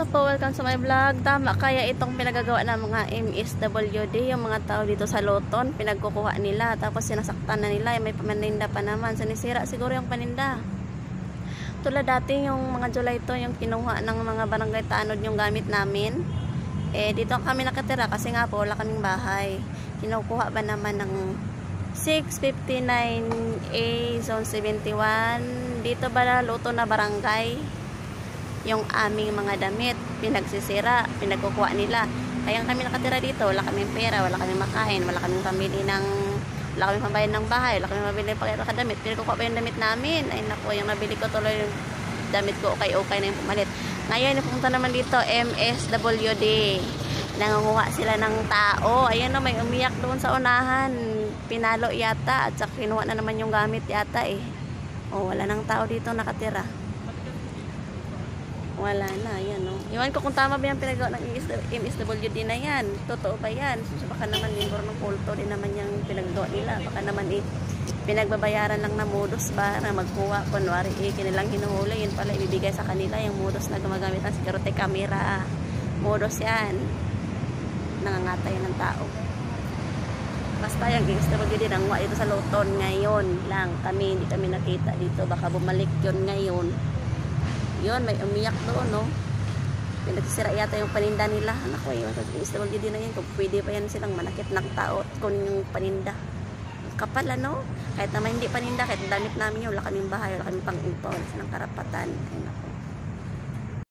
Hello po, welcome sa my vlog. Tama kaya itong pinagagawa ng mga MSWD, yung mga tao dito sa Luton, pinagkukuha nila, tapos sinasaktan na nila, may paninda pa naman, sinisira siguro yung paninda. Tulad dati yung mga July to, yung kinuha ng mga barangay tanod yung gamit namin. Dito kami nakatira kasi nga po wala kaming bahay. Kinukuha ba naman ng 659A Zone 71 dito ba Luton na barangay? Yung aming mga damit pinagsisira, pinagkukuha nila. Kaya kami nakatira dito, wala kaming pera, wala kaming makain, wala kaming pambili ng, wala kaming pambayad ng bahay, wala kaming mabili ng damit. Pinagkukuha pa yung damit namin. Ay nako, yung nabili ko tuloy yung damit ko, okay na yung pumalit. Ngayon pumunta naman dito MSWD, nangunguha sila ng tao. Ayan na, may umiyak doon sa unahan, pinalo yata at saka kinuha na naman yung gamit yata wala nang tao dito nakatira. Wala na, yan Iwan ko kung tama ba yung pinagawa ng MSWD na yan. Totoo ba yan? So, baka naman yung ng kulto din naman yung pinagawa nila. Baka naman pinagbabayaran lang na modus ba na magkuha. Kunwari kinilang hinuhuli. Yun pala ibibigay sa kanila yung modus na gumagamit ng security camera. Modus yan. Nangangatay ng tao. Basta yung MSWD nanguha dito sa Luton ngayon lang. Hindi kami nakita dito. Baka bumalik yun ngayon. Yun, may umiyak doon, pinagsisira yata yung paninda nila. Anak ko, yung MSWD na yan. Kung pwede pa yan silang manakit ng tao at kunin yung paninda. Kapal, Kahit naman hindi paninda, kahit damit namin yun, wala kaming bahay, wala kaming pang-impaw, wala silang karapatan. Ay,